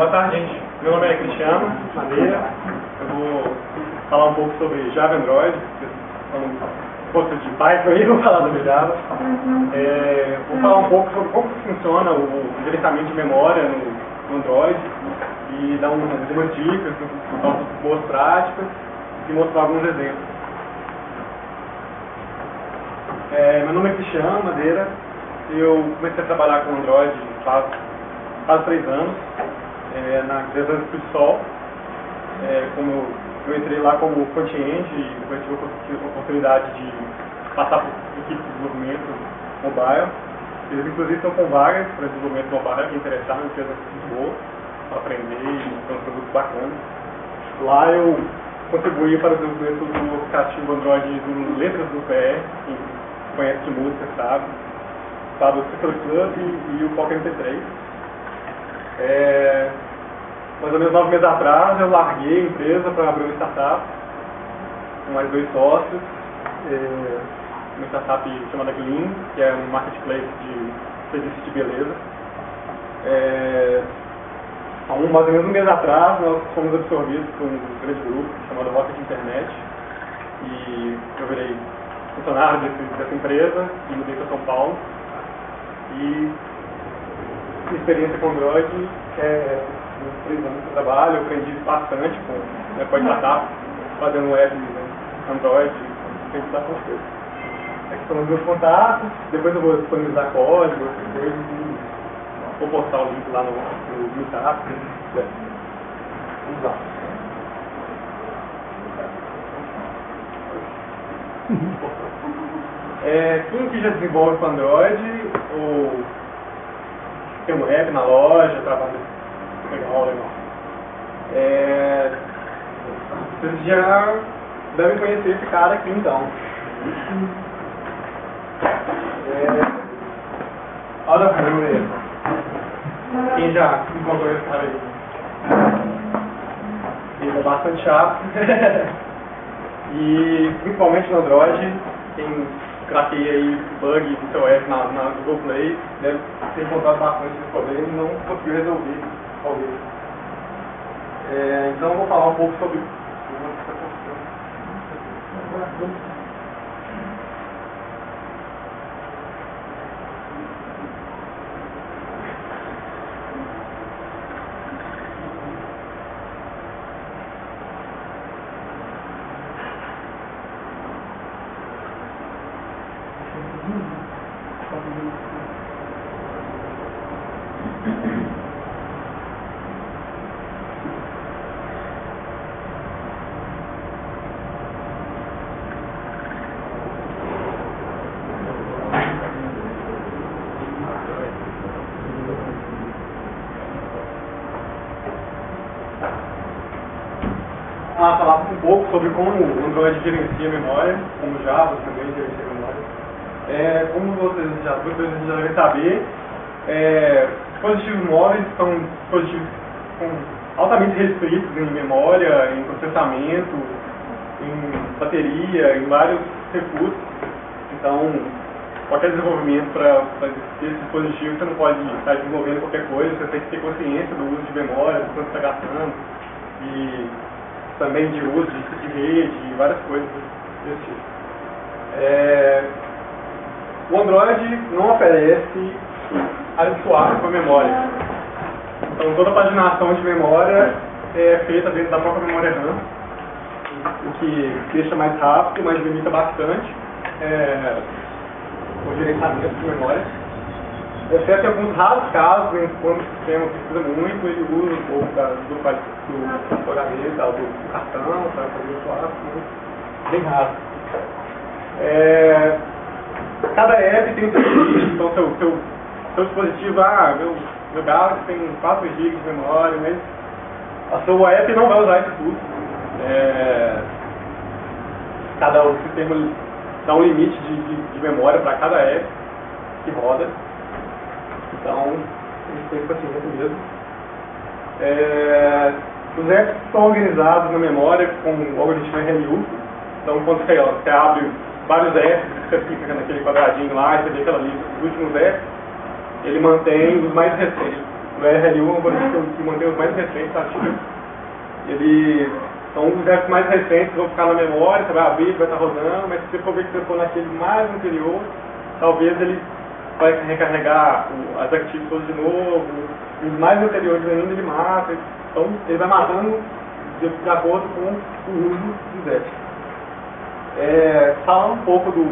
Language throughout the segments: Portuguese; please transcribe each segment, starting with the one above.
Boa tarde, gente. Meu nome é Cristiano Madeira. Eu vou falar um pouco sobre Java e Android. Um pouco de Python aí, vou falar sobre Java. Vou falar um pouco sobre como funciona o gerenciamento de memória no Android e dar algumas dicas, algumas boas práticas e mostrar alguns exemplos. Meu nome é Cristiano Madeira. Eu comecei a trabalhar com Android faz 3 anos, na empresa Sol. Como eu entrei lá como front-end e depois tive a oportunidade de passar por equipe de desenvolvimento mobile. Eles inclusive estão com vagas para desenvolvimento mobile, que interessar, uma empresa muito boa para aprender e ter um produto bacana. Lá eu contribuí para o desenvolvimento do aplicativo Android do Letras do PR, quem conhece de música sabe o Ciclo Club e o Poker MP3. Mais ou menos 9 meses atrás eu larguei a empresa para abrir uma startup com mais 2 sócios, uma startup chamada Glean, que é um marketplace de serviços de beleza. Mais ou menos um mês atrás nós fomos absorvidos por um grande grupo chamado Rocket Internet e eu virei funcionário dessa empresa e mudei para São Paulo. E minha experiência com Android nos 3 anos que eu trabalho, eu aprendi bastante com startup, fazendo web Android, aprendi bastante coisa. Aqui são os meus contatos, depois eu vou disponibilizar código, essas coisas, e vou postar o link lá no Meetup. Vamos lá. Quem que já desenvolve com Android ou tem um app na loja, trabalha legal. Vocês já devem conhecer esse cara aqui então. Olha o cara aí. Quem já encontrou esse cara aí? Ele é bastante chato. E principalmente no Android, quem craqueia aí bug do seu app na Google Play deve ter encontrado bastante esse problema e não conseguiu resolver, talvez. Então eu vou falar um pouco sobre falar um pouco sobre como o Android gerencia a memória, como o Java também gerencia a memória. Como vocês já devem saber, dispositivos móveis são dispositivos altamente restritos em memória, em processamento, em bateria, em vários recursos. Então, qualquer desenvolvimento para esse dispositivo, você não pode estar desenvolvendo qualquer coisa, você tem que ter consciência do uso de memória, do quanto está gastando, e também de uso de rede e várias coisas desse tipo. O Android não oferece área de suave para memória. Então toda a paginação de memória é feita dentro da própria memória RAM, o que deixa mais rápido, mas limita bastante o gerenciamento de memória. Exceto em alguns raros casos, quando o sistema precisa muito, ele usa um pouco do pagamento, do cartão, para fazer o swap, bem raro. Cada app tem um seu limite, então seu dispositivo, meu Galaxy tem 4 GB de memória, mas a sua app não vai usar isso tudo. O sistema dá um limite de memória para cada app que roda. Então, a gente tem paciência mesmo. Os apps são organizados na memória com o algoritmo RMU. Então, quando você abre vários apps, você fica naquele quadradinho lá e você vê aquela lista dos últimos apps, ele mantém os mais recentes, O RLU é um algoritmo que mantém os mais recentes ativos. São os apps mais recentes, vão ficar na memória, você vai abrir, vai estar rodando, mas se você for ver que você for naquele mais anterior, talvez ele vai recarregar as activos todas de novo, e os mais anteriores ainda ele mata. Então ele vai matando de acordo com o uso dos apps. Falar um pouco do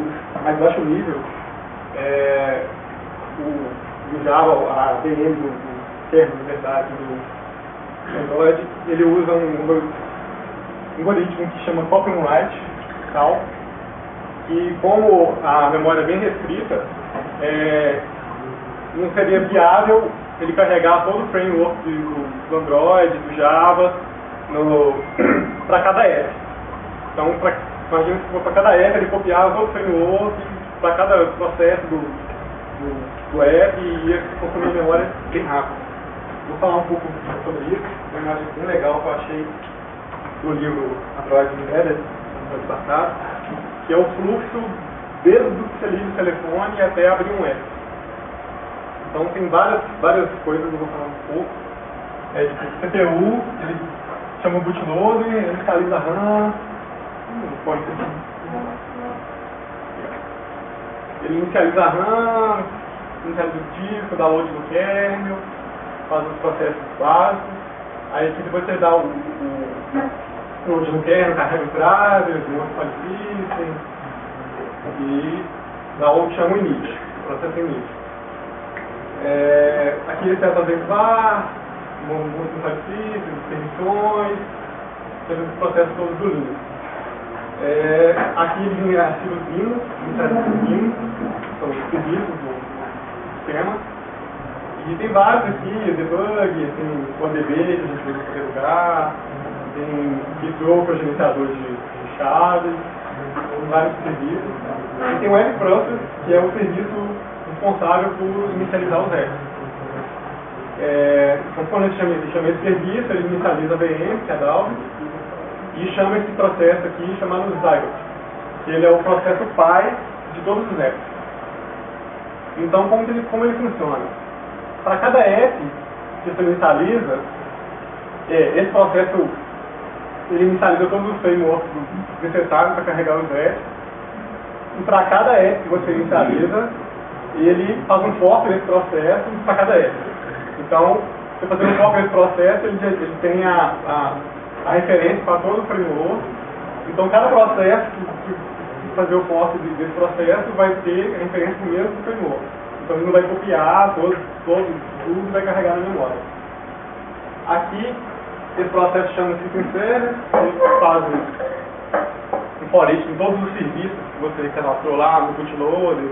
mais baixo nível, o Java, a VM do termo de verdade do Android, ele usa um algoritmo que chama Copy and Write, tal, e como a memória é bem restrita, não seria viável ele carregar todo o framework do Android, do Java, para cada app. Então, imagina que for para cada app ele copiava todo o framework para cada processo do app e ia consumir memória bem rápido. Vou falar um pouco sobre isso, uma imagem bem legal que eu achei do livro Android Embedded, do ano passado, que é o fluxo desde que você liga o telefone até abrir um app. Então tem várias coisas, eu vou falar um pouco. Tipo, o CPU, ele chama o bootloader, ele inicializa a RAM, ele inicializa a RAM, inicializa o disco, download do kernel, faz os processos básicos. Aí aqui depois você dá o download no kernel, carrega os drivers, monta o file system e dá o que chama o init, o processo init. Aqui ele tenta exemplar, monta o file system, permissões, faz os processos todos do Linux. Aqui ele tem arquivos Linux, são os serviços do sistema. E tem vários aqui, debug, tem o ODB que a gente usa para debugar, tem Gitro para gerenciador de chaves, vários serviços. E tem o Web Process, que é o serviço responsável por inicializar os apps. Então, quando a gente chama esse serviço, ele inicializa a VM, que é a Dalvik, e chama esse processo aqui chamado Zygote, que ele é o processo pai de todos os apps. Então, como ele funciona? Para cada app que você inicializa, esse processo ele inicializa todos os frameworks necessários para carregar os apps. E para cada app que você inicializa, ele faz um fork nesse processo para cada app. Então, você fazendo um fork nesse processo, ele tem a referência para todo o framework. Então, cada processo que fazer o fork desse processo vai ter a referência do mesmo framework. Então ele não vai copiar tudo vai carregar na memória. Aqui, esse processo chama System Server, ele faz um for each em todos os serviços que você cadastrou lá, no bootloader,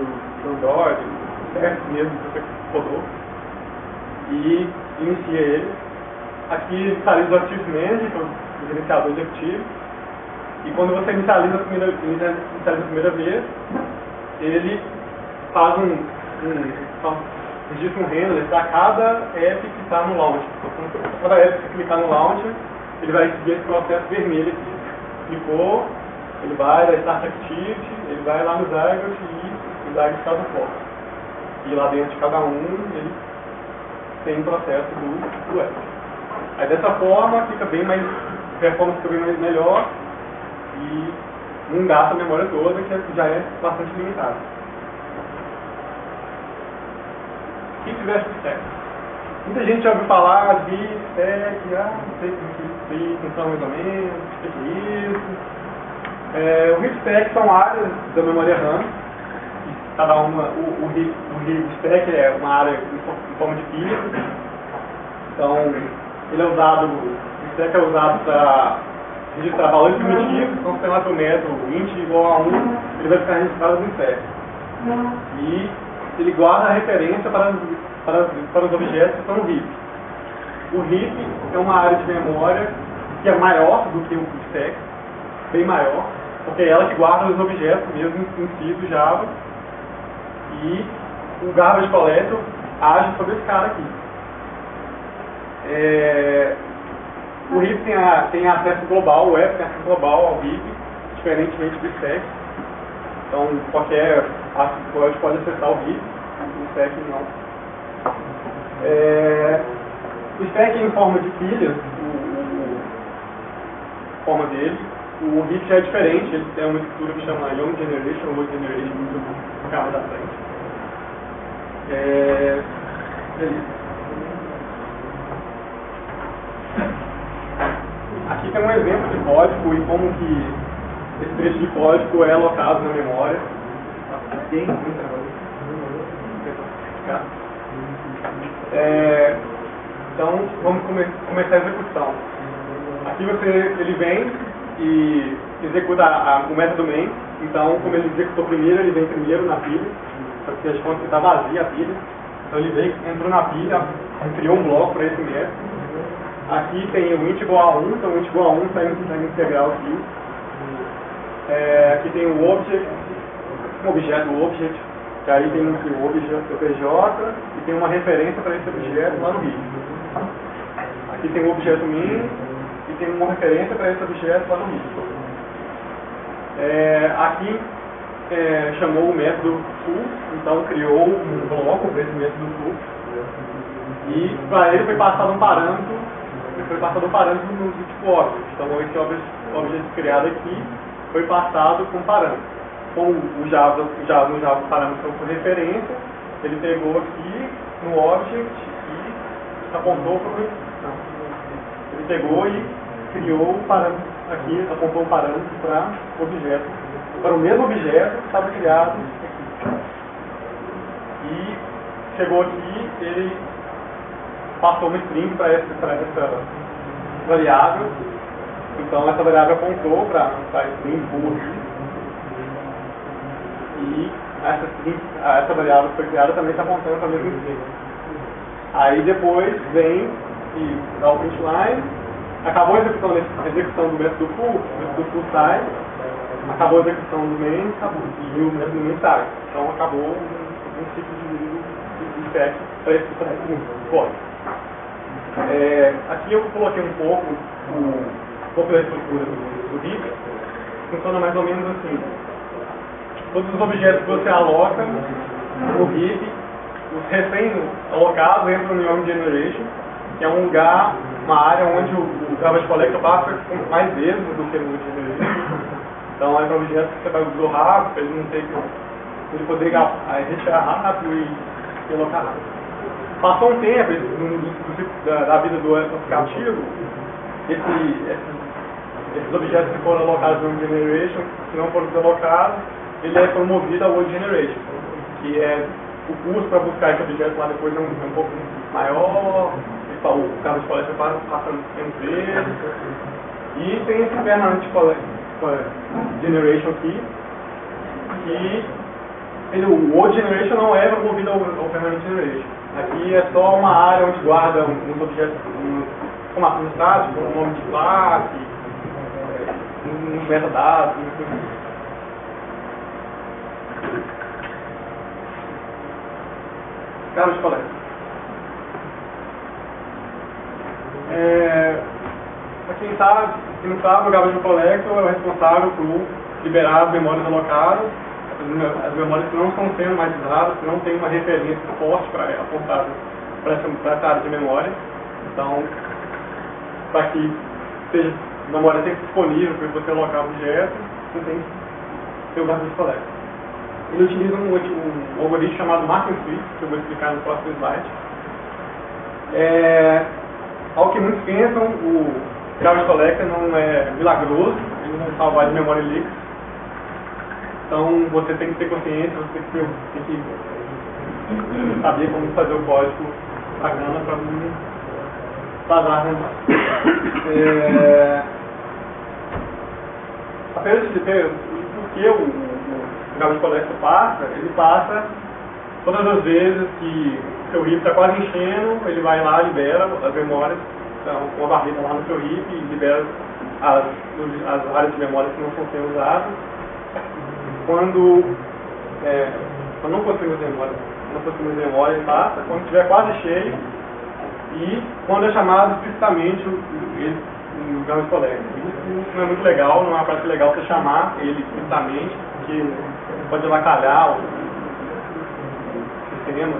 no Android, no certo mesmo que você rodou, e inicia ele. Aqui ele inicializa o Active Manager, que é o gerenciador de Active, e quando você inicializa a primeira vez, ele faz registra um handler para cada app que está no launcher. Então, cada app que clicar no launcher, ele vai seguir esse processo vermelho aqui. Clicou, ele vai dar Start Activity, ele vai lá no Zygote e o Zygote faz o fork. E lá dentro de cada ele tem um processo do app. Aí dessa forma fica bem mais, a performance fica bem mais melhor e não gasta a memória toda, que já é bastante limitado. Heap versus stack. Muita gente já ouviu falar de stack, não sei se funciona mais ou menos, o que é isso. O heap stack são áreas da memória RAM. Cada uma, o heap stack é uma área em forma de pilha. Então, ele é usado, o stack é usado para registrar valores primitivos. Então, se tem lá seu método int igual a 1, ele vai ficar registrado no stack. E ele guarda a referência para os objetos que estão no heap. O heap é uma área de memória que é maior do que o stack, bem maior, porque é ela que guarda os objetos mesmo em si do Java, e o garbage collector age sobre esse cara aqui. O heap tem acesso global, o app tem acesso global ao heap, diferentemente do stack. Então, qualquer pode acessar o heap, o stack não. O stack em forma de pilhas, a forma dele, o heap já é diferente, ele tem uma estrutura que chama Young Generation, Old Generation, no carro da frente. Aqui tem um exemplo de código e como que esse trecho de código é alocado na memória. Então, vamos começar a execução. Aqui ele vem e executa o método main. Então, como ele executou primeiro, ele vem primeiro na pilha, porque as contas está vazia a pilha. Então ele veio, entrou na pilha, criou um bloco para esse método. Aqui tem o int igual a 1, então o int igual a 1 está em integral aqui. Aqui tem o object, um objeto object, que aí tem o objeto PJ e tem uma referência para esse objeto lá no heap. Aqui tem o objeto min e tem uma referência para esse objeto lá no heap. Aqui chamou o método foo, então criou um bloco para esse método foo e para ele foi passado um parâmetro. Foi passado o parâmetro no tipo object. Então esse objeto criado aqui foi passado com parâmetro. Como no Java o parâmetro foi referência, ele pegou aqui no object e apontou para o... Ele pegou e criou o parâmetro aqui, apontou o parâmetro para o objeto, para o mesmo objeto que estava criado aqui. E chegou aqui, ele passou uma string para essa variável. Então essa variável apontou para a string full aqui. E essa variável que foi criada também está apontando para a mesma string. Aí depois vem e dá o print line. Acabou a execução do método full, o método full sai. Acabou a execução do main, acabou. E o método main sai. Então acabou um ciclo de stack para esse código. Aqui eu coloquei um pouco da estrutura do heap. Funciona mais ou menos assim. Todos os objetos que você aloca no heap, os recém-alocados entram no Young Generation, que é um lugar, uma área onde o garbage collector passa mais vezes do que no Young Generation. Então é para objetos que você vai usar rápido, para ele não ter que ele poder retirar rápido e alocar rápido. Passou um tempo da vida do aplicativo, esses objetos que foram alocados no Generation, se não foram desalocados, ele é promovido ao Old Generation, que é o custo para buscar esse objeto lá depois é um pouco maior, o carro de coleta passa menos vezes, e tem esse permanent Generation aqui, que o Old Generation não é promovido ao Permanent Generation. Aqui é só uma área onde guarda uns objetos, informações estáticas, como o nome de classe, uns metadados, carro de coleta. Para quem não sabe, o Garbage Collector é o responsável por liberar as memórias alocadas, as memórias que não estão sendo mais usadas, que não tem uma referência forte para apontar para essa área de memória. Então, para que seja a memória sempre disponível para você alocar objetos, você tem que ter o Garbage Collector. Ele utiliza um algoritmo chamado Mark and Swift, que eu vou explicar no próximo slide. Ao que muitos pensam, o Garbage Collector não é milagroso, ele não salva de memória leaks. Então você tem que ter consciência, você tem que saber como fazer o código bacana para não vazar memória. Apenas de ter porque o Garbage Collector passa, ele passa todas as vezes que o seu heap está quase enchendo, ele vai lá e libera as memórias, então, uma barreira lá no seu heap e libera as áreas de memória que não estão sendo usadas. Quando não conseguimos memória, ele passa, quando estiver quase cheio, e quando é chamado explicitamente o Garbage Collector. Isso não é muito legal, não é uma prática legal você chamar ele explicitamente, porque pode avacalhar o sistema.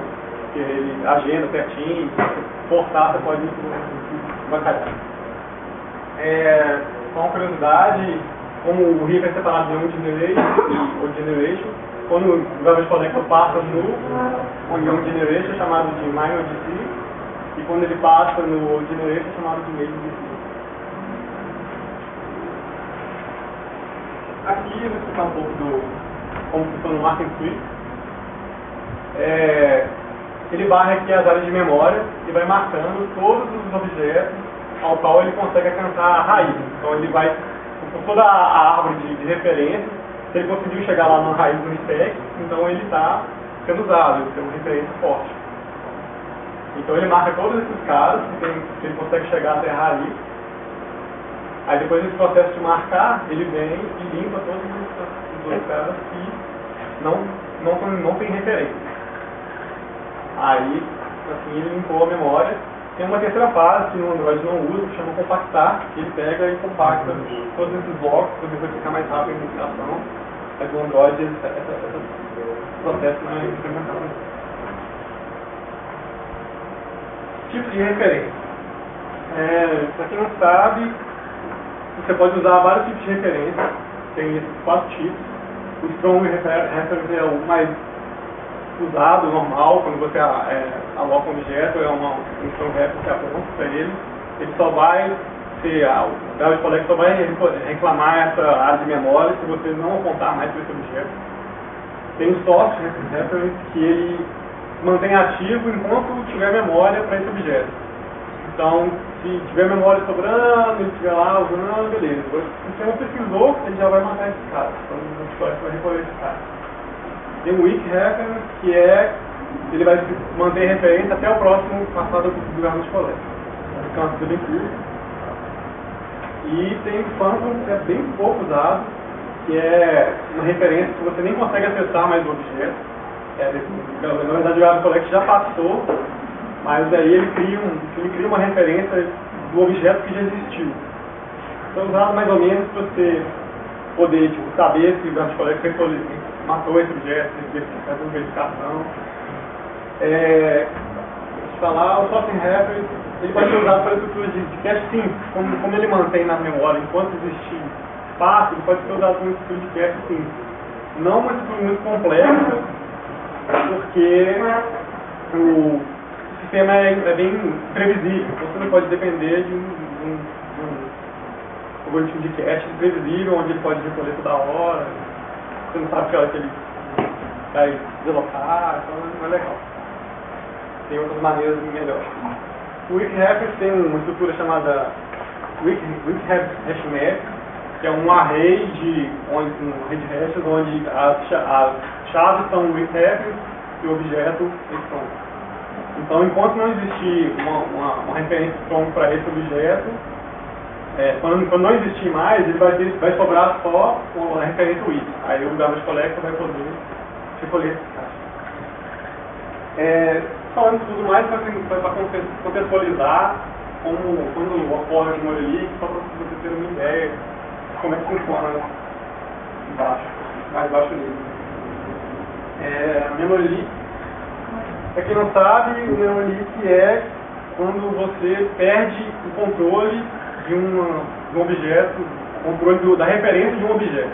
porque ele agenda certinho, se forçar você pode bacalhar. Só uma curiosidade, como o RIP é separado de Young Generation, quando o Garbage Collector passa no Young Generation é chamado de Minor DC, e quando ele passa no Old Generation é chamado de Major DC. Aqui eu vou explicar um pouco do como funciona o Marking Swift. Ele barra aqui as áreas de memória e vai marcando todos os objetos ao qual ele consegue alcançar a raiz. Então ele vai, por toda a árvore de referência, se ele conseguiu chegar lá na raiz do stack, então ele está sendo usado, ele tem uma referência forte. Então ele marca todos esses caras que ele consegue chegar até a raiz. Aí depois desse processo de marcar, ele vem e limpa todos os outros caras que não tem referência. Aí, assim, ele limpou a memória. Tem uma terceira fase que no Android não usa, que chama compactar, que ele pega e compacta todos esses blocos para depois ficar mais rápido a implementação. Mas no Android esse processo não é implementado. Tipos de referência. Para quem não sabe, você pode usar vários tipos de referência. Tem esses 4 tipos. O Strong Reference é o mais usado, normal, quando você aloca um objeto, é um Strong Reference aponta para ele. Ele só vai ser, o Garbage Collector só vai reclamar essa área de memória se você não apontar mais para esse objeto. Tem o Soft Reference, que ele mantém ativo enquanto tiver memória para esse objeto. Então, se tiver memória sobrando, ele estiver lá usando, beleza. Se o sistema pesquisou, ele já vai matar esse cara. Então, o Garbage Collector vai recolher esse cara. Tem o Weak Reference, que ele vai manter referência até o próximo passado do Garbage Collector. Então, é uma coisa bem curta. E tem o Phantom, que é bem pouco usado, que é uma referência que você nem consegue acessar mais o objeto. Na verdade, o Garbage Collector já passou, mas aí ele cria uma referência do objeto que já existiu. Então, é usado mais ou menos para você poder saber se o Garbage Collector matou esse objeto, fazer uma verificação. Deixa eu falar, o Soft Reference ele pode ser usado para estruturas de cache simples, como ele mantém na memória enquanto existir espaço, ele pode ser usado como estrutura de cache simples. Não uma estrutura muito complexa, porque o sistema é bem previsível, então você não pode depender de um algoritmo de cache previsível, onde ele pode recolher toda hora, você não sabe que hora que ele vai deslocar, então não é legal. Tem outras maneiras melhores. O Weak Reference tem uma estrutura chamada Weak Hash Map, que é um array de hashes onde as chaves são Weak Reference e o objeto é strong. Então, enquanto não existir uma referência strong para esse objeto, quando não existir mais, ele vai sobrar só a referência weak. Aí o Garbage Collector vai poder recolher esse cache. Falando tudo mais para contextualizar quando ocorre o memory leak, só para vocês terem uma ideia de como é que funciona mais baixo nível. Memory leak, para quem não sabe, o memory leak é quando você perde o controle de um objeto, o controle da referência de um objeto.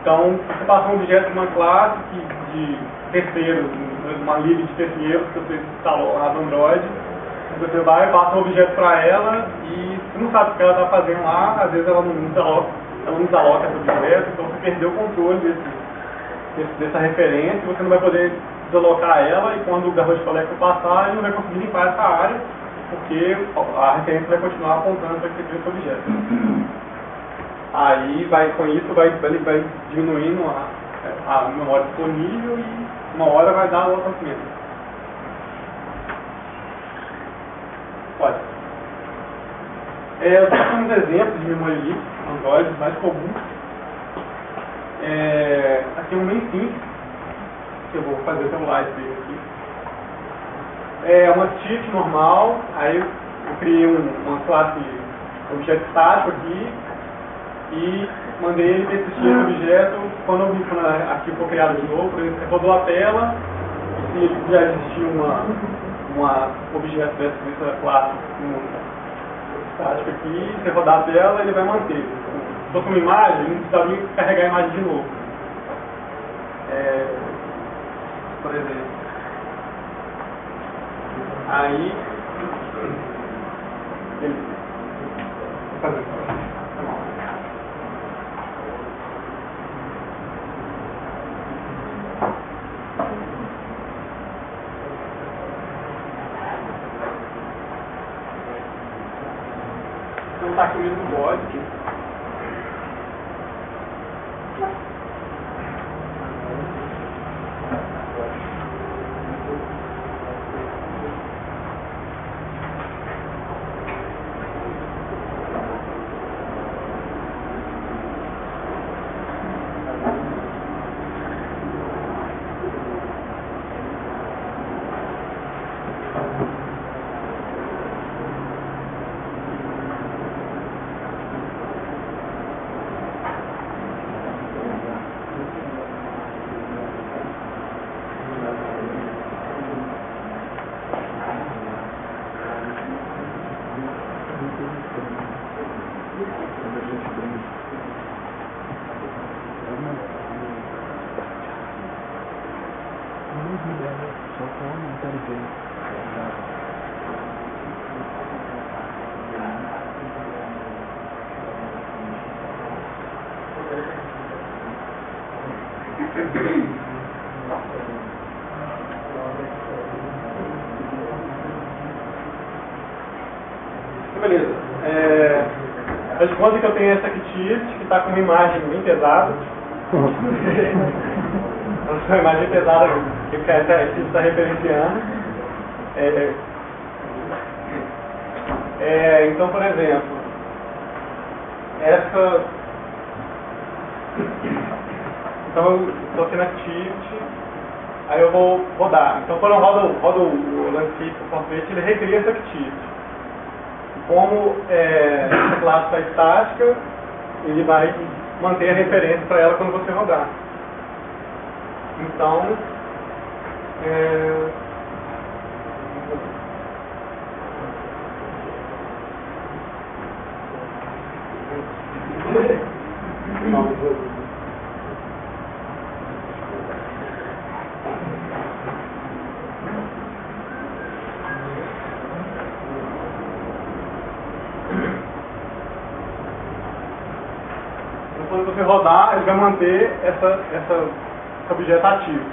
Então, você passa um objeto de uma classe de terceiros, uma lib de terceiros que você instalou lá no Android, você vai e passa um objeto para ela e você não sabe o que ela está fazendo lá, às vezes ela não desaloca esse objeto, então você perdeu o controle dessa referência e você não vai poder desalocar ela, e quando o Garbage Collector passar, ele não vai conseguir limpar essa área, porque a referência vai continuar apontando para esse objeto. Aí, com isso, vai diminuindo a memória disponível e uma hora vai dar o acontecimento. Pode. Eu tenho uns exemplos de memory leak, Android, mais comuns. Aqui é um bem simples, que eu vou fazer até um live dele aqui. É uma cheat normal, aí eu criei uma classe objeto estático aqui e mandei ele persistir esse objeto quando o arquivo for criado de novo, por exemplo, rodou a tela se já existir uma objeto dessa classe estática aqui, se rodar a tela, ele vai manter. Se fosse uma imagem, não precisaria carregar a imagem de novo. Por exemplo. Aí, beleza. Vou fazer isso. Então tá aqui mesmo o código. Beleza. Faz de conta que eu tenho essa kit que está com uma imagem bem pesada. Essa imagem pesada que o cara está referenciando. Então, por exemplo, então eu estou aqui na kit, aí eu vou rodar. Então, quando eu rodo o landscape, o portrait, ele recria essa kit. Como essa classe está estática, ele vai manter a referência para ela quando você rodar. Então, quando você rodar, ele vai manter esse objeto ativo,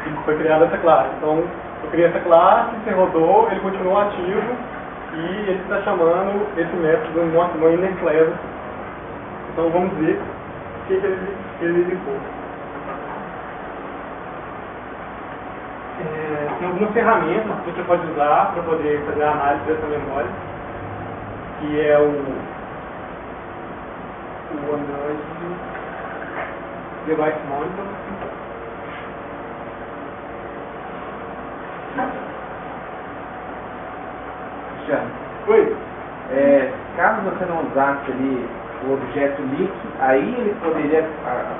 que foi criada essa classe. Então, eu criei essa classe, você rodou, ele continua ativo, e ele está chamando esse método no inner class. Então, vamos ver o que ele limpou. Tem algumas ferramentas que você pode usar para poder fazer a análise dessa memória, que é o OneDrive Device Monitor. Cristiano, Oi? caso você não usasse ali o objeto leak, aí ele poderia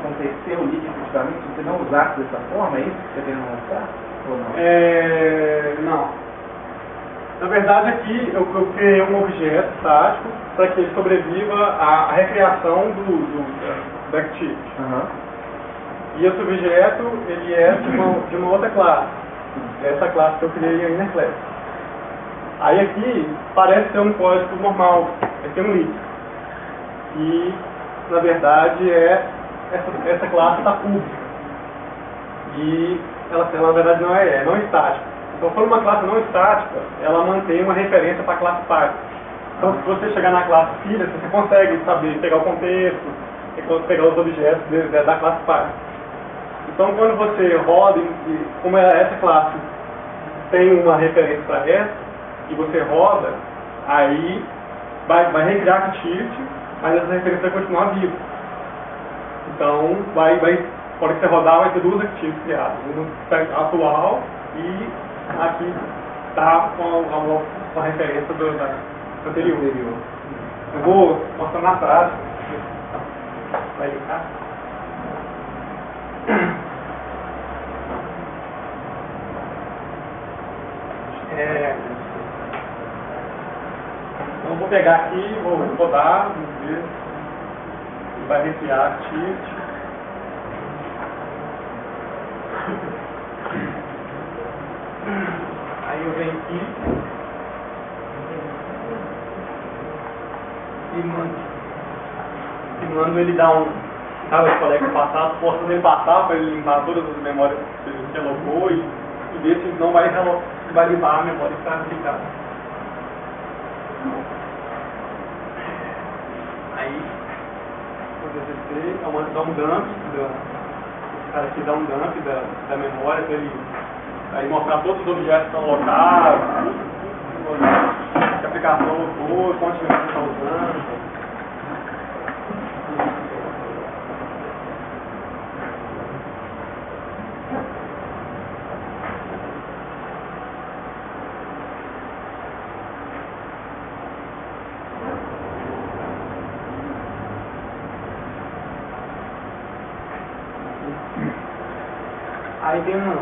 acontecer o leak efetivamente se você não usasse dessa forma, é isso que você quer mostrar? Ou não? Não. Na verdade, aqui eu criei um objeto estático para que ele sobreviva à recriação do backtick. E esse objeto ele é de uma outra classe. Essa classe que eu criei em inner class. Aí aqui parece ser um código normal, aqui no leak. E na verdade essa classe está pública. E ela na verdade não é estática. Então, quando uma classe não estática, ela mantém uma referência para a classe pai. Então, se você chegar na classe filha, você consegue saber, pegar o contexto, pegar os objetos da classe pai. Então, quando você roda, como essa classe tem uma referência para essa, e você roda, aí vai recriar a tilt, mas essa referência vai continuar viva. Então, quando você rodar, vai ter duas activos criadas. Uma atual e aqui está com a referência da anterior. Eu vou mostrar na prática. Vai ligar. pegar aqui, vou rodar, vamos ver. Vai recriar Shift. Aí eu venho aqui e mando ele dar um. Sabe, os colegas passados, forçando ele passar para ele limpar todas as memórias que ele relocou e ver se não vai limpar a memória que está aplicada. Aí, vou descer, dá um dump, esse cara aqui dá um dump da memória para ele aí mostrar todos os objetos que estão locados, tudo que a aplicação locou, quantos memórias está usando. Aí tem um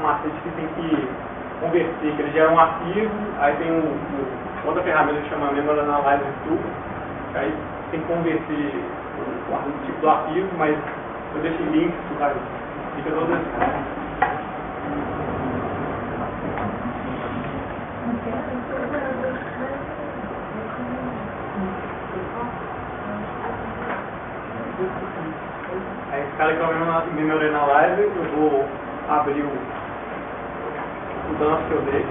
macete que tem que converter, que ele gera um arquivo, aí tem outra ferramenta que chama Memory Analyzer Tool, que aí tem que converter o tipo do arquivo, mas eu deixo em links, fica todo esse. Aí esse cara que é o Memory Analyzer, eu vou abrir o dump que eu dei.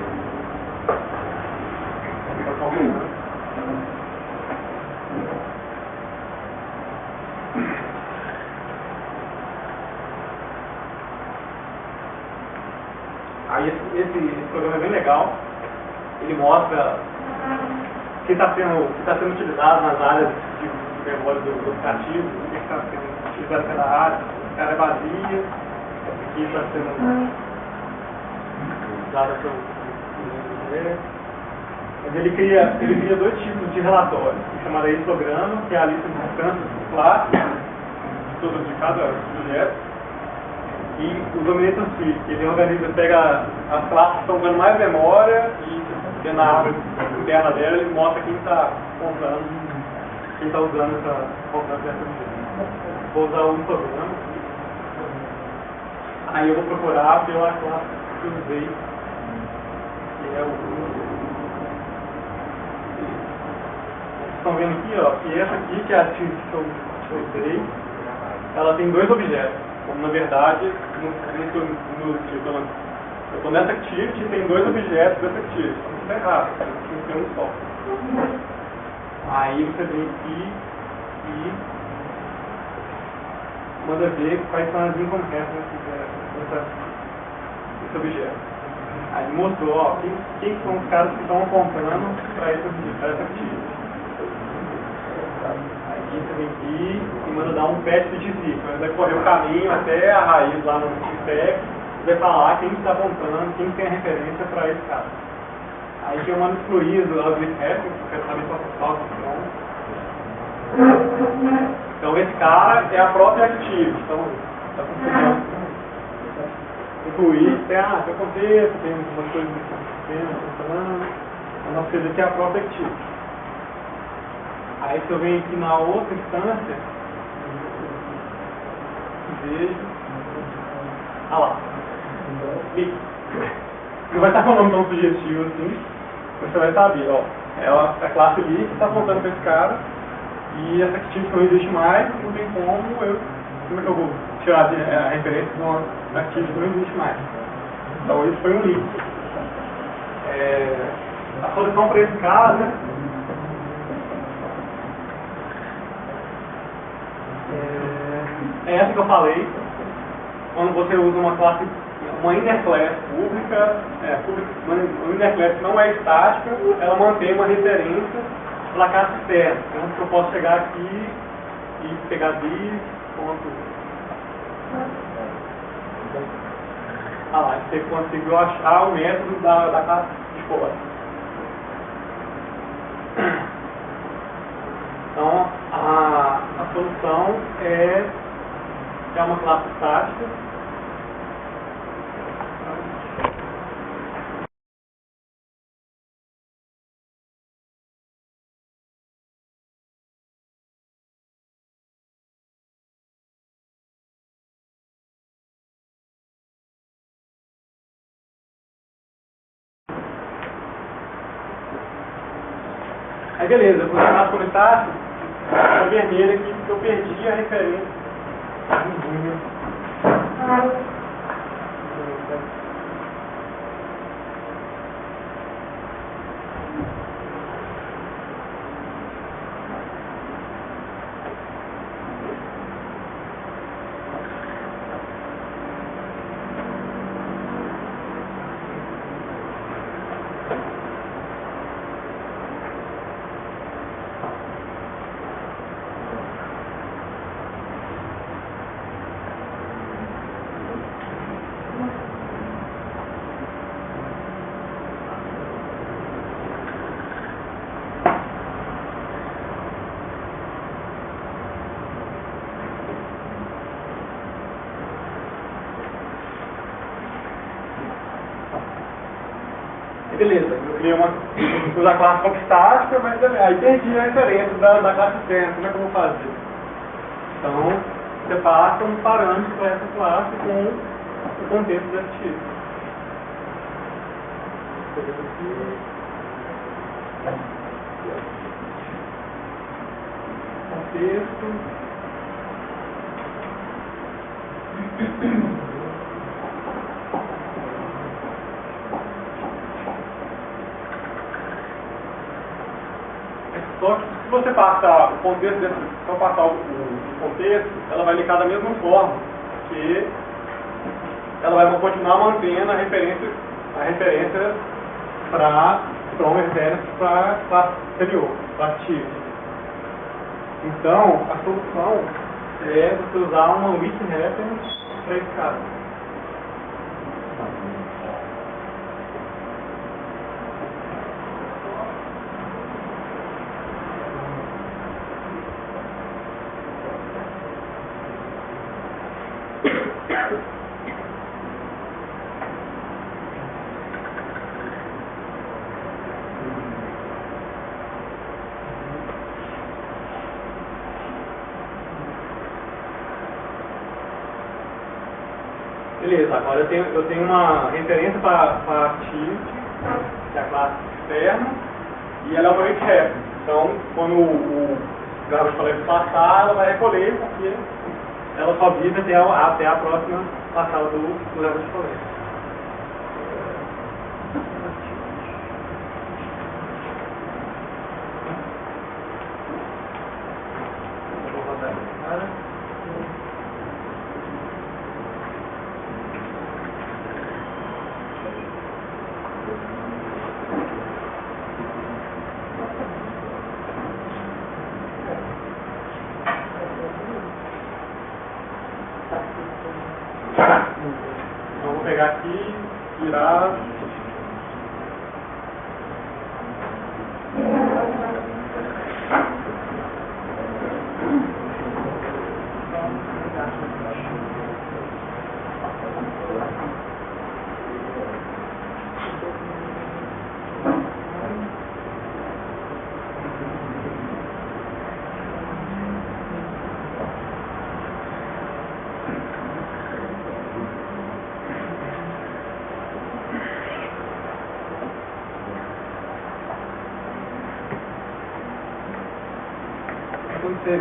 Aí esse programa é bem legal. Ele mostra o que está sendo utilizado nas áreas de memória do aplicativo, o que está sendo utilizado pela área, essa área é vazia, essa aqui está sendo usada pelo. Mas ele cria dois tipos de relatórios, que chamado histograma, que é a lista de instâncias clássicas de todos de cada projeto, e o Dominator Tree, que ele organiza, pega as classes que estão usando mais memória e dentro da árvore interna dela ele mostra quem está comprando, quem está usando comprando essa objeto. Vou usar um programa. Aí eu vou procurar pela classe que eu usei, que é o. Vocês estão vendo aqui, ó, que essa aqui, que é a activity que eu usei, ela tem dois objetos. Como na verdade, eu estou nessa activity e tem dois objetos dessa activity. Então isso está errado, tem um só. Aí você vem aqui e manda ver quais são as income desse objeto. Aí mostrou, ó, quem são os caras que estão comprando para essa activity. Aí você vem aqui e manda dar um patch de visita. Ele vai correr o caminho até a raiz lá no spec e vai falar quem está comprando, quem tem a referência para esse cara. Aí que eu mando excluir os ugly happens, porque eu quero saber qual função. Então esse cara é a própria active. Então está funcionando. Incluir, tem o contexto, tem umas coisas que estão funcionando. A nossa coisa aqui é a própria active. Aí se eu venho aqui na outra instância, vejo. Ah lá. Não vai estar com o nome tão sugestivo assim, mas você vai saber, ó. É a classe ali que está apontando para esse cara, e essa active que não existe mais, não tem como é que eu vou tirar a referência de uma active que não existe mais. Então isso foi um leak. A solução para esse caso é essa que eu falei, quando você usa uma classe, uma inner class pública, uma inner class que não é estática, ela mantém uma referência pela classe externa. Então eu posso chegar aqui e pegar this, ponto. Ah lá, você conseguiu achar o método da classe de fora. Então a solução é uma classe estática Aí beleza, eu usei a classe começar a vermelha aqui, porque eu perdi a referência. Beleza, eu criei fiz a classe estática, mas aí perdi a referência da classe externa, como é que eu vou fazer? Então, você passa um parâmetro para essa classe com o contexto desse tipo. Contexto. Só que se você passar o contexto, se eu passar o contexto, ela vai linkar da mesma forma, que ela vai continuar mantendo a referência para uma referência para a classe anterior, classe X. Então, a solução é você usar uma wiki reference para esse caso. Beleza, agora eu tenho uma referência para a Shift, que é a classe externa, e ela é uma wiki reference. Então, quando o garbage collector passar, ela vai recolher, porque ela só vive até a próxima passada do garbage collector. Então vou pegar aqui, tirar. Quando você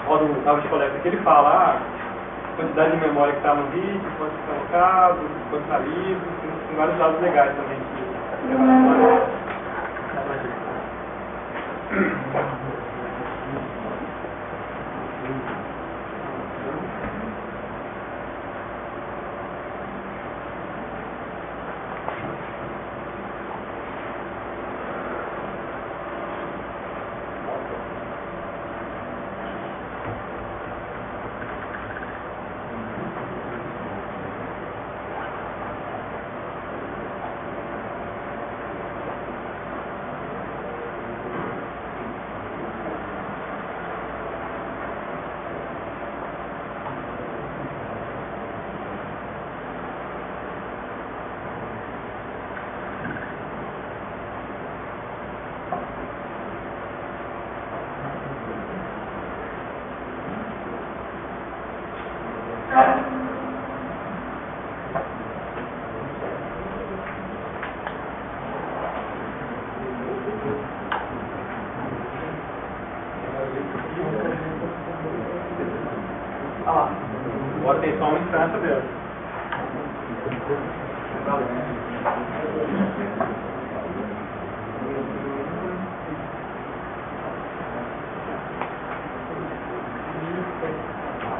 roda o garbage collector aqui, ele fala a quantidade de memória que está no vídeo, quanto está alocado, quanto está livre, tem vários dados legais também que levam a Ah lá. Agora tem só uma instância dele.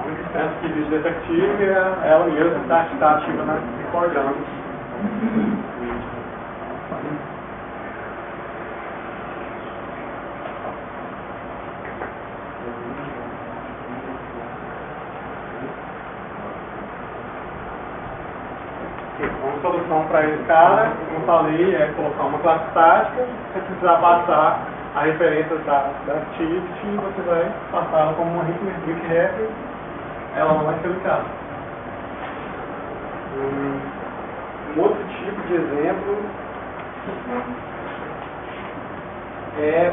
A instância que existe detective é ela mesma está ativa na recordando. Uma solução para esse cara, como eu falei, é colocar uma classe estática. Se você precisar passar a referência da activity, você vai passar ela como uma weak reference, ela não vai ser ubicada. Um outro tipo de exemplo é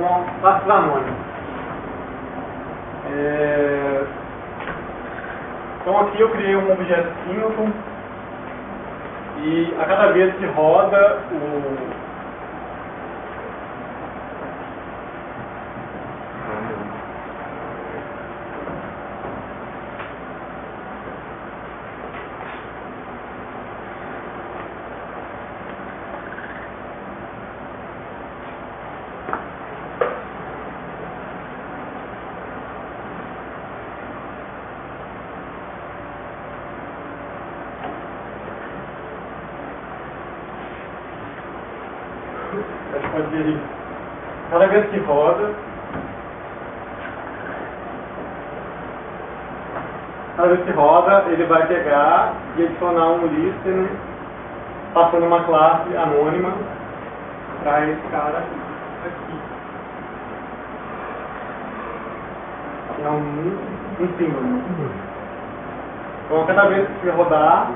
uma classe anônima. Então aqui eu criei um objeto singleton e a cada vez que roda o cada vez que roda, ele vai pegar e adicionar um listener, passando uma classe anônima para esse cara aqui. É um símbolo. Então, cada vez que rodar,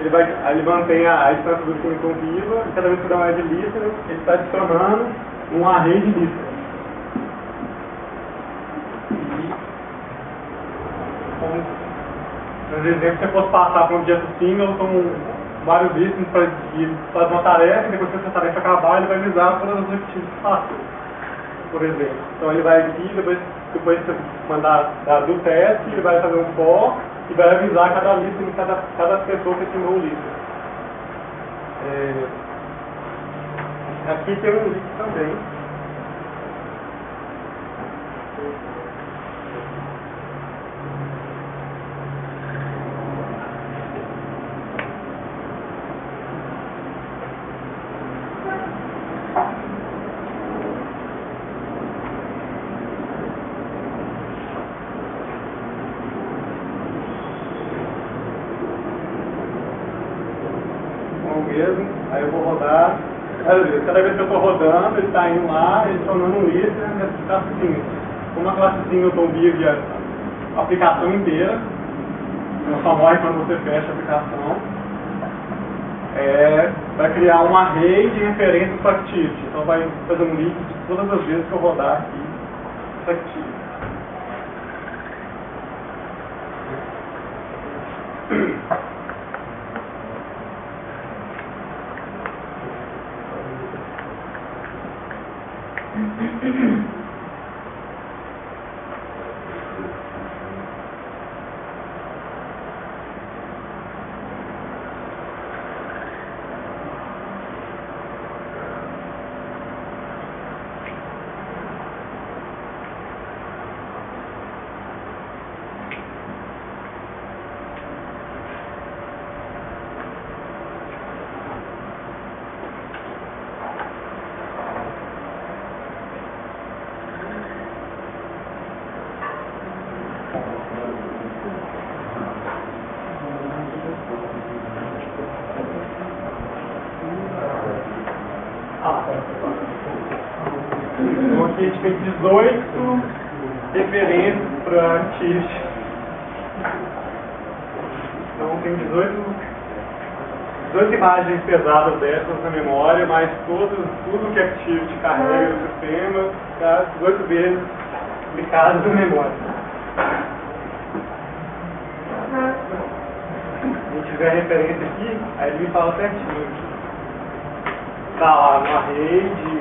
ele mantém a instância do semicolon viva, e cada vez que dá um add listener, ele está adicionando um array de listener. E, como, por exemplo, se eu fosse passar para um objeto single, com vários listeners para fazer uma tarefa, e depois que essa tarefa acabar, ele vai avisar todas as actividades que passou, por exemplo. Então ele vai aqui, depois você mandar do teste, ele vai fazer um for, e vai avisar cada listener, cada pessoa que assinou o listener. Aqui tem um link também. Mesmo, aí eu vou rodar, cada vez que eu estou rodando, ele está indo lá, adicionando um listener nessa classezinha. Uma classezinha eu estou vive a aplicação inteira, então só morre quando você fecha a aplicação. Vai criar um array de referências para activity, então vai fazer um list de todas as vezes que eu rodar aqui essa activity. Então aqui a gente tem 18 referências para activity. Então tem 18 imagens pesadas dessas na memória, mas tudo que a activity carrega no sistema está 18 vezes aplicado na memória. Se tiver referência aqui, aí ele me fala certinho. Está lá no array de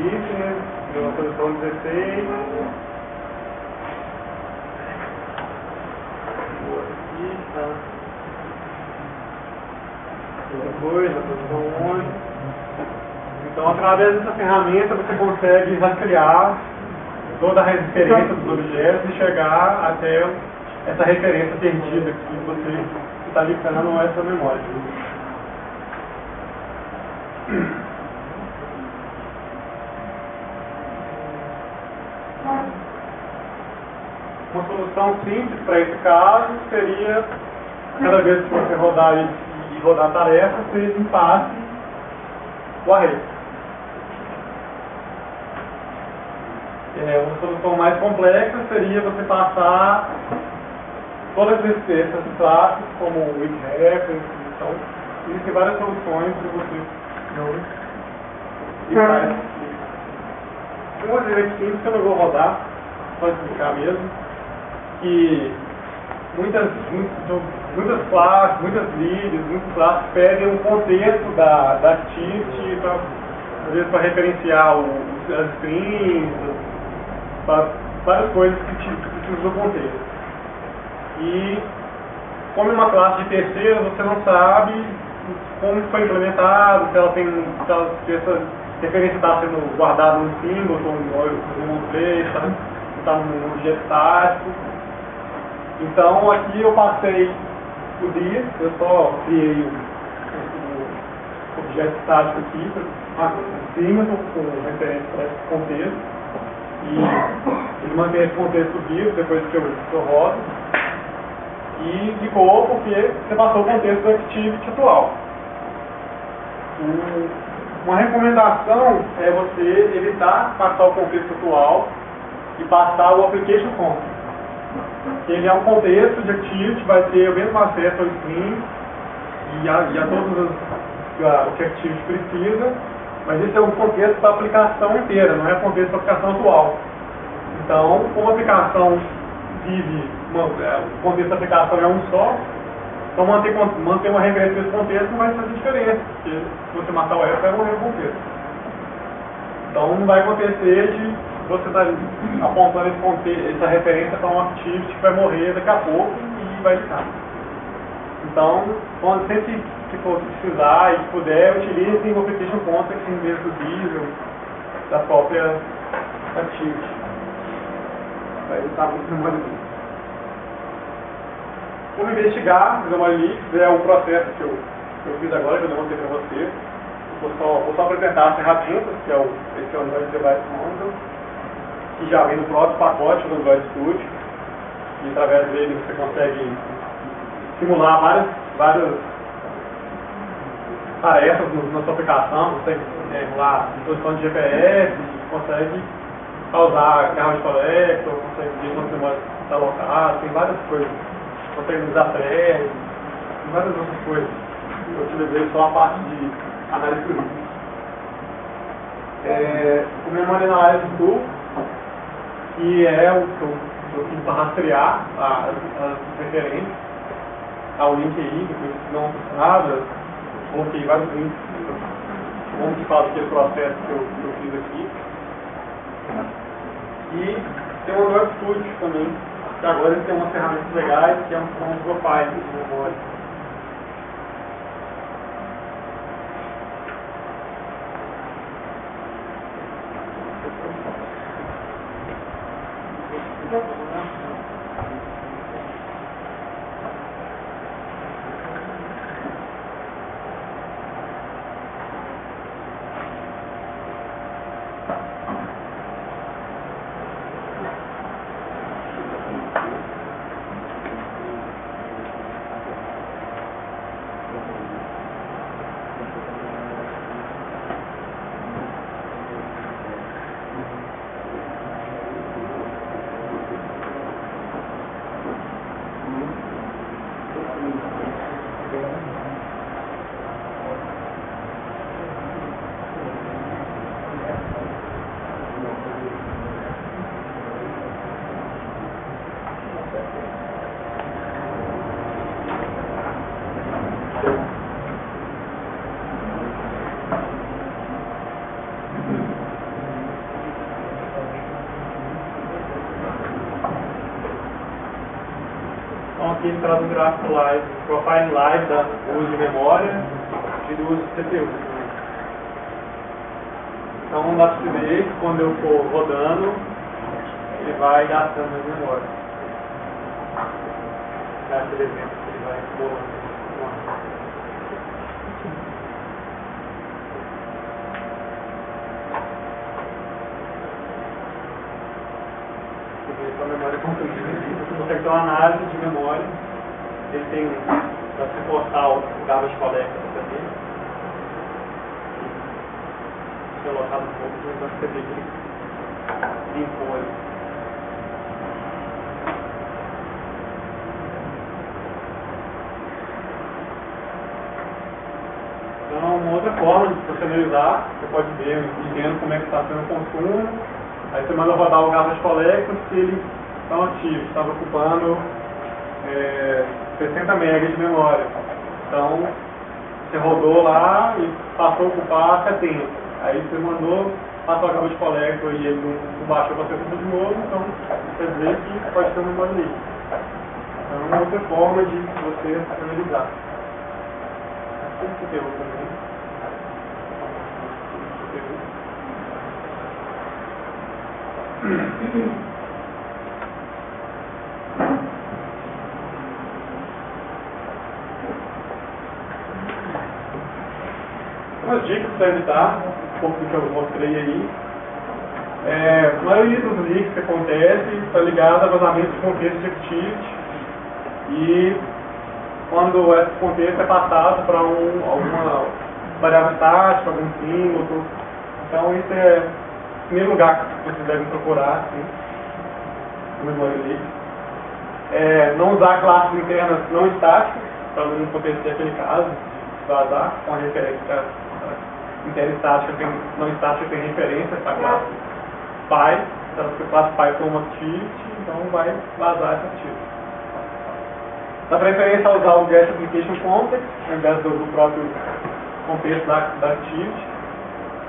listeners, na posição 16. Tá? Depois, a posição 11. Então, através dessa ferramenta, você consegue rastrear toda a referência dos objetos e chegar até essa referência perdida que você está ligando a essa memória. Uma solução simples para esse caso seria, cada vez que você rodar e rodar a tarefa, você limpasse o array. Uma solução mais complexa seria você passar todas essas classes, como o with reference. Então, existem várias soluções para você limpar essa. Um exemplo simples que eu não vou rodar, só explicar mesmo, que muitas classes, muitas libs, muitas classes pedem um contexto da activity, às vezes para referenciar as strings, para várias coisas que precisam do contexto. E como é uma classe de terceiro, você não sabe como foi implementado, se essa referência está sendo guardada no símbolo, ou no place, está num objeto estático. Então aqui eu passei o dia, eu só criei o objeto estático aqui, o símbolo com referência para esse contexto. E ele mantém esse contexto vivo depois que eu rodo. E ficou porque você passou o contexto do activity atual. Uma recomendação é você evitar passar o contexto atual e passar o application context. Ele é um contexto de activity, vai ter o mesmo acesso ao string e a todos o que a activity precisa, mas esse é um contexto para a aplicação inteira, não é um contexto para a aplicação atual. Então, como a aplicação vive, o contexto da aplicação é um só, então manter uma referência desse contexto não vai fazer diferença, porque se você matar o F, vai morrer o contexto. Então, não vai acontecer de você estar apontando essa referência para um activity que vai morrer daqui a pouco e vai ficar. Então, sempre que for precisar e puder, utilize o application context em vez do diesel da própria activity. Vai evitar muito memória leaks. Como investigar memória leaks é o processo que eu fiz agora, que eu demonstrei para você. Vou só apresentar as ferramentas, esse é o Android Device Monitor, que já vem no próprio pacote do Android Studio. E através dele você consegue simular várias tarefas na sua aplicação, consegue simular a posição de GPS, consegue causar garbage collector, consegue ver quando você está alocado, tem várias coisas. Consegue usar thread, tem várias outras coisas. Eu utilizei só a parte de análise de risco. O Memory Analysis Tool, que é o que eu fiz para rastrear as referências. Há o link aí, depois se não funcionava, coloquei vários links. Vamos falar daquele processo que eu fiz aqui. E tem o Android Studio também, que agora ele tem umas ferramentas legais, que são os profiles de memória. Então aqui ele traz um gráfico live, profile live do uso de memória e do uso de CPU. Então dá para você ver que quando eu for rodando, ele vai gastando mais memória. Aquele exemplo que ele vai rolando. A memória comprimida. Você consegue ter uma análise de memória. Ele tem, para você postar o garbage collector para fazer. Se eu lotar um pouco, você vai perceber que ele limpou ali. Então, uma outra forma de você analisar, você pode ver, vendo como é que está sendo o consumo. Aí você manda rodar o garbage collector se ele está ativo, estava ocupando 60 MB de memória. Então, você rodou lá e passou a ocupar 70. Aí você mandou passar o garbage collector e ele não baixou para 60 de novo, então quer dizer que pode ter uma memória líquida. Então, é uma outra forma de você analisar. Tem que ter outra também. Umas dicas para evitar um pouco do que eu mostrei aí. A maioria dos leaks que acontece está ligada a vazamento de contexto de Activity e quando esse contexto é passado para alguma variável estática, algum símbolo. Então isso é o primeiro lugar que vocês devem procurar, assim, no memória leak. Não usar classes internas não estáticas, para não acontecer aquele caso de vazar com a referência interna estática, não estática tem referência para a classe pi, então a classe pi for uma activity, então vai vazar essa activity. Dá preferência a usar o Get Application Context, ao invés do próprio contexto da activity,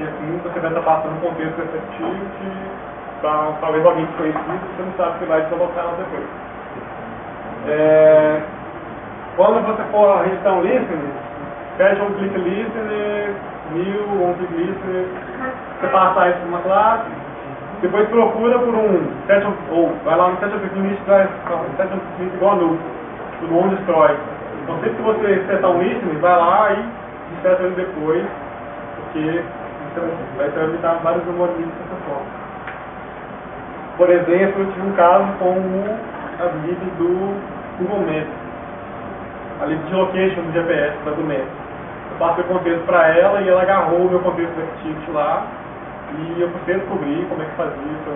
e assim você vai estar passando o contexto dessa activity para talvez alguém desconhecido, você não sabe se vai deslocar ela depois. Quando você for registrar um listener, pede um click listener, new, click listener, você passar isso para uma classe, depois procura por ou vai lá no set of list, set of list igual a null, do on destroy. Então sempre que você setar um listener, vai lá e seta ele depois, porque vai ter evitar vários memórias dessa forma. Por exemplo, eu tive um caso com as libs do Google Maps, a lib de location do GPS do Maps. Eu passei o contexto para ela e ela agarrou o meu contexto do Activity lá e eu precisei descobrir como é que fazia isso.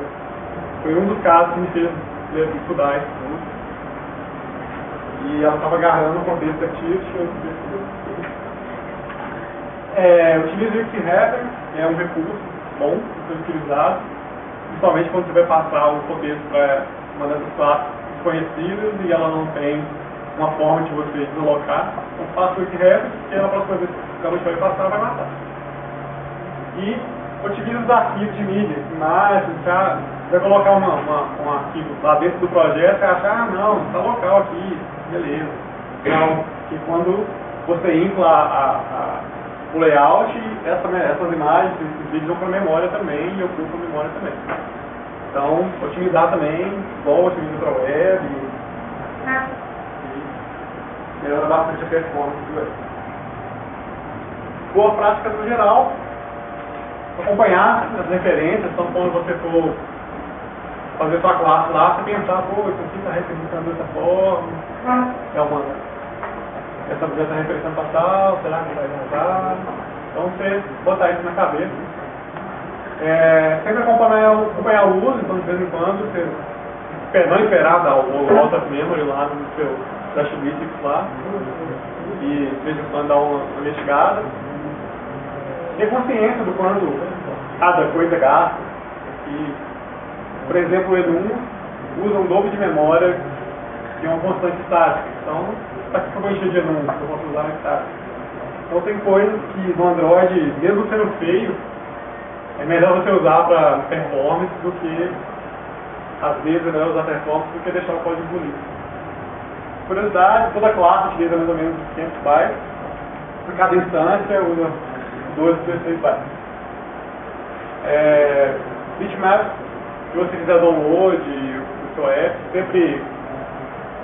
Foi um dos casos que me fez estudar isso tudo. E ela estava agarrando o contexto do Activity e eu utilize o Wiki-Header, é um recurso bom para ser utilizado, principalmente quando você vai passar o contexto para uma dessas classes desconhecidas e ela não tem uma forma de você deslocar. Então faça o Wiki-Header, que ela próxima vez que ela vai passar, vai matar. E utilize os arquivos de mídia, imagens, vai colocar um arquivo lá dentro do projeto e achar, não, está local aqui, beleza. Então, que quando você infla o layout, essas imagens, esses vídeos vão para a memória também e ocupam a memória também. Então, otimizar também, igual otimiza para a web e melhora bastante a performance do web. Boa prática no geral, acompanhar as referências, então quando você for fazer sua classe lá, você pensar, pô, isso aqui está representando dessa forma, essa referência no passado, será que vai mudar? Então você botar isso na cabeça. Sempre acompanhar o uso, então de vez em quando você não esperar dar o out of memory lá no seu dashboard lá e de vez em quando dar uma investigada. Ter consciência do quanto cada coisa gasta. E, por exemplo, o Edu usa um dobro de memória que é uma constante estática. Então, para que eu vou encher de anúncios? Eu posso usar na estática. Então, tem coisas que no Android, mesmo sendo feio, é melhor você usar para performance do que, às vezes, é melhor usar performance do que deixar o código bonito. Curiosidade, toda classe utiliza mais ou menos 500 bytes. Por cada instância usa 12, 16 bytes. Bitmap, se você fizer download do seu app, sempre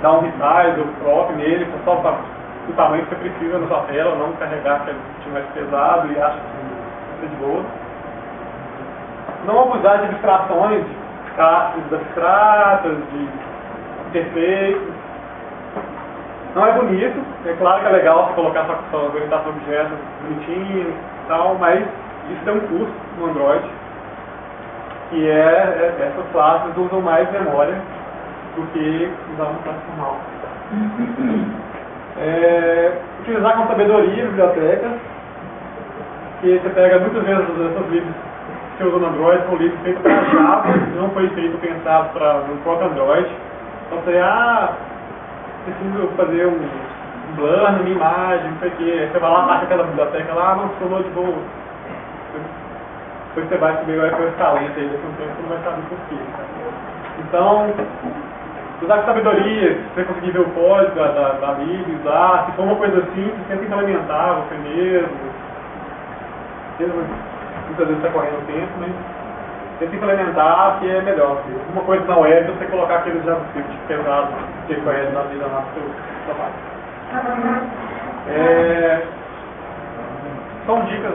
dá um resize ou crop nele, só o tamanho que você precisa na sua tela, não carregar aquele que mais pesado e acha que é de boa. Não abusar de abstrações, de classes abstratas, de interfaces. Não é bonito, é claro que é legal você colocar sua orientação de objetos bonitinho e tal, mas isso tem um custo no Android, que essas classes usam mais memória do que usar uma classe normal. Utilizar com sabedoria bibliotecas, que você pega muitas vezes essas livros que você usa no Android, são livros feitos para Java, não foi feito pensado para o próprio Android. Então você, preciso fazer um blur na minha imagem, não sei o que, aí você vai lá, baixa aquela biblioteca lá, não funcionou de boa. Depois você vai subir o iOS talento aí, daqui a um tempo você não vai saber por quê. Então, usar com sabedoria, se você conseguir ver o código da lib, usar, se for uma coisa simples, tenta implementar você mesmo. Muitas vezes está correndo o tempo, mas tenta implementar, que é melhor. Uma coisa na web é você colocar aqueles JavaScript pesados que conhece na vida na sua máquina. São dicas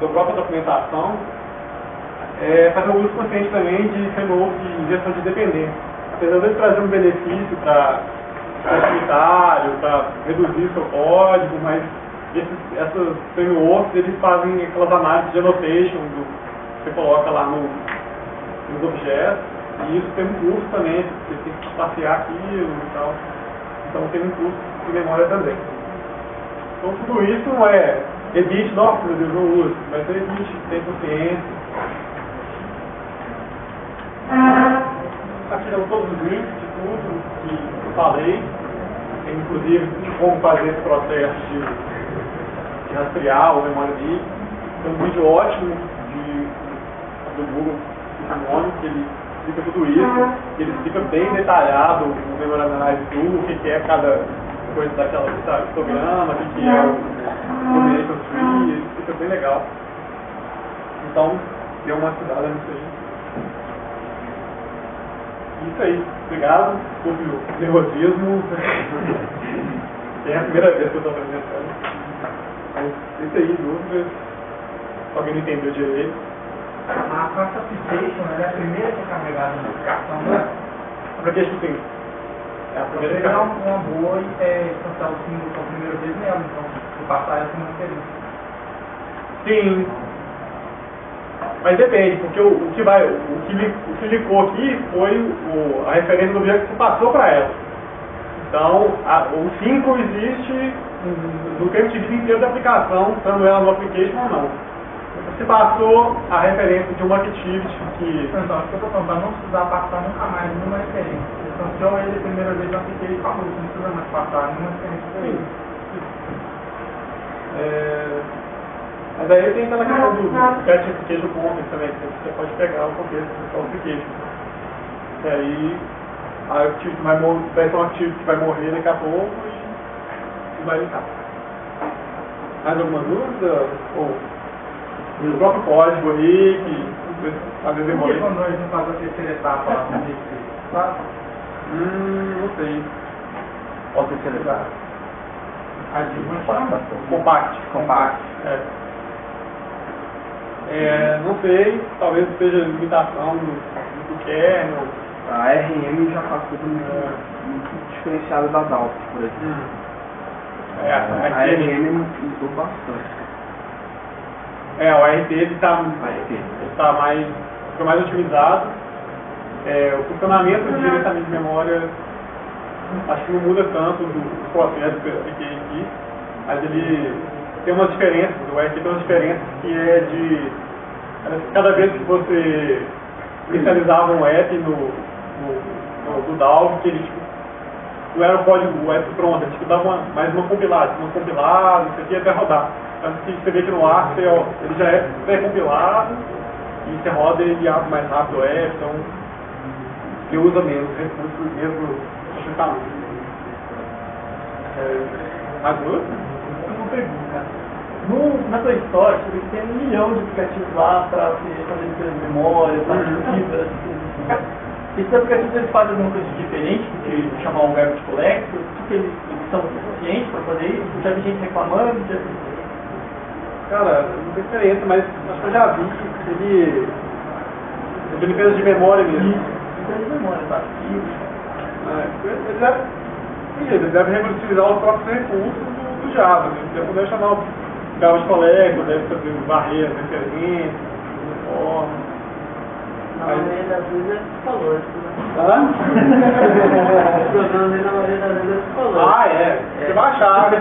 da própria documentação. Fazer um uso consciente também de framework de gestão de dependência. Apesar de trazer um benefício para o utilitário, para reduzir seu código, mas essas frameworks eles fazem aquelas análises de annotation que você coloca lá nos objetos, e isso tem um custo também, você tem que passear aquilo e tal. Então tem um custo de memória também. Então tudo isso não é edit, nossa, meu Deus, não uso, mas é edit, tem consciência. Aqui estão todos os links de tudo que eu falei, inclusive de como fazer esse processo de rastrear o memória livre. Tem um vídeo ótimo do Google, que ele explica tudo isso, ele explica bem detalhado o Memory Analysis Tool, o que é cada coisa daquela histograma, o que é o Combination Tree, ele explica bem legal. Então, dê uma estudada nisso aí. Isso aí, obrigado. Desculpe o nervosismo. É a primeira vez que eu estou apresentando. Mas isso aí, dúvidas. Se alguém não entendeu direito. A Fast Application é a primeira que é carregada na aplicação, não é? A Application sim. É a primeira que é uma boa e cantar o símbolo pela primeira vez nela, então se passar essa não teria. Sim. Mas depende, porque o que licou aqui foi a referência do objeto que você passou para ela. Então, o 5 existe no tempo de vida inteiro da aplicação, estando ela no application ou não. Você passou a referência de uma activity que... Então, acho que eu estou falando, para não precisar passar nunca mais nenhuma referência. Você cancelou ele a primeira vez no application e acabou, você não precisa mais passar nenhuma referência para ele. Mas aí tem aquela questão do Get Application Context também, que você pode pegar o contexto do seu application. E aí a activity vai ser uma activity que vai morrer daqui a pouco e vai linkar. Mais alguma dúvida? Ou o próprio código aí, que às vezes demora. Por que quando a gente faz a terceira etapa lá no meio, sabe? Não sei. Qual terceira etapa? Compact. Não sei, talvez seja limitação do kernel. A RM já passou por muito diferenciada da DALP, por exemplo. A RM mudou bastante. O RT ele está mais otimizado. O funcionamento de gerenciamento de memória acho que não muda tanto do processo que eu expliquei aqui, mas ele tem umas diferenças, o RT tem umas diferenças que é de cada vez que você inicializava um app no DAO, que ele não era o código o app pronto, a gente dava mais uma compilada, isso aqui até rodar. Tanto que você vê que no ARC ele já é pré-compilado e você roda ele abre mais rápido o app, então ele usa menos recursos mesmo processamento. Mais duas? Uma pergunta, cara. Na Play Store, você tem 1 milhão de aplicativos lá para você fazer limpeza de memória, para fibras, esses aplicativos eles fazem alguma coisa diferente do que chamar um garbage collector? Porque eles são suficientes para fazer isso? Já vi gente reclamando? Cara, não tem diferença, mas acho que eu já vi que ele de limpeza de memória mesmo. Limpeza de memória, tá? Ele deve reutilizar os próprios recursos do Java. Ele deve poder chamar o garbage collector, deve fazer barreiras, referências, formas. Na maioria das vezes é psicológico, né? Hã? O programa na maioria das vezes é psicológico. Ah, é. Você baixar.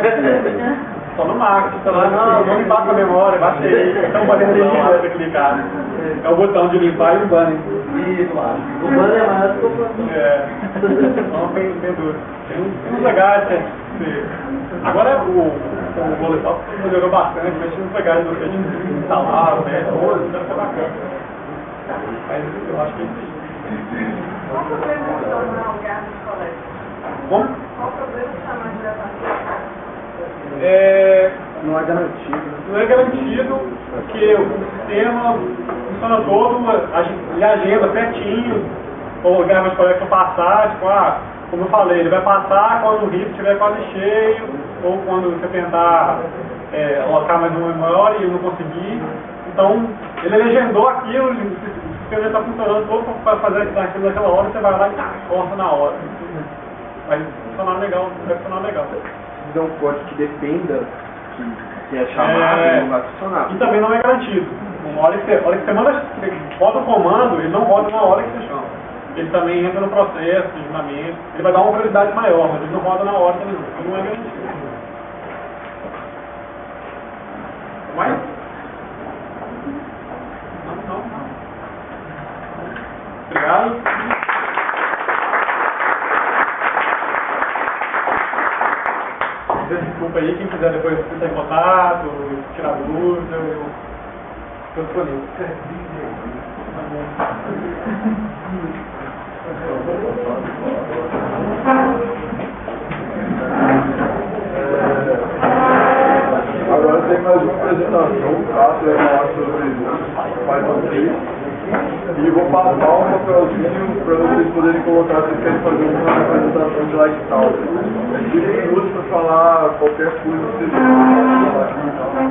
Só no Mac, tá lá, não, vou limpar com a memória, baixei. Então o banner você clicar. É o botão de limpar e o banner. Isso, lá. O banner é maior do que o botão. Então tem duro. Tem uns legais, agora o Voletop melhorou bastante, mas tinha uns legais do que a gente instalava, deve ser bacana. Mas eu acho que é isso aí. Qual o problema de chamar o garbage collector? Como? Qual o problema de chamar diretamente? Não é garantido. Não é garantido porque o sistema funciona todo, ele agenda certinho, o garbage collector passar, tipo, como eu falei, ele vai passar quando o RIP estiver quase cheio, ou quando você tentar alocar mais uma memória e não conseguir. Então, ele legendou aquilo, o sistema já está funcionando todo para fazer aquilo naquela hora, você vai lá e corta na hora. Vai funcionar legal, vai funcionar legal. Se fizer um código que dependa que é chamado, ele não vai funcionar. E também não é garantido. A hora que você roda o comando, ele não roda na hora que você chama. Ele também entra no processo de juntamento, ele vai dar uma prioridade maior, mas ele não roda na hora também, ele não é garantido. Mais? Não. Obrigado. Desculpa aí, quem quiser depois entrar em contato, tirar dúvida, eu estou disponível. Agora tem mais uma apresentação, tá? Você vai falar sobre Python 3 e vou passar um papelzinho para vocês poderem colocar se vocês querem fazer uma apresentação de Lighthouse. 5 minutos para falar qualquer coisa que vocês querem falar.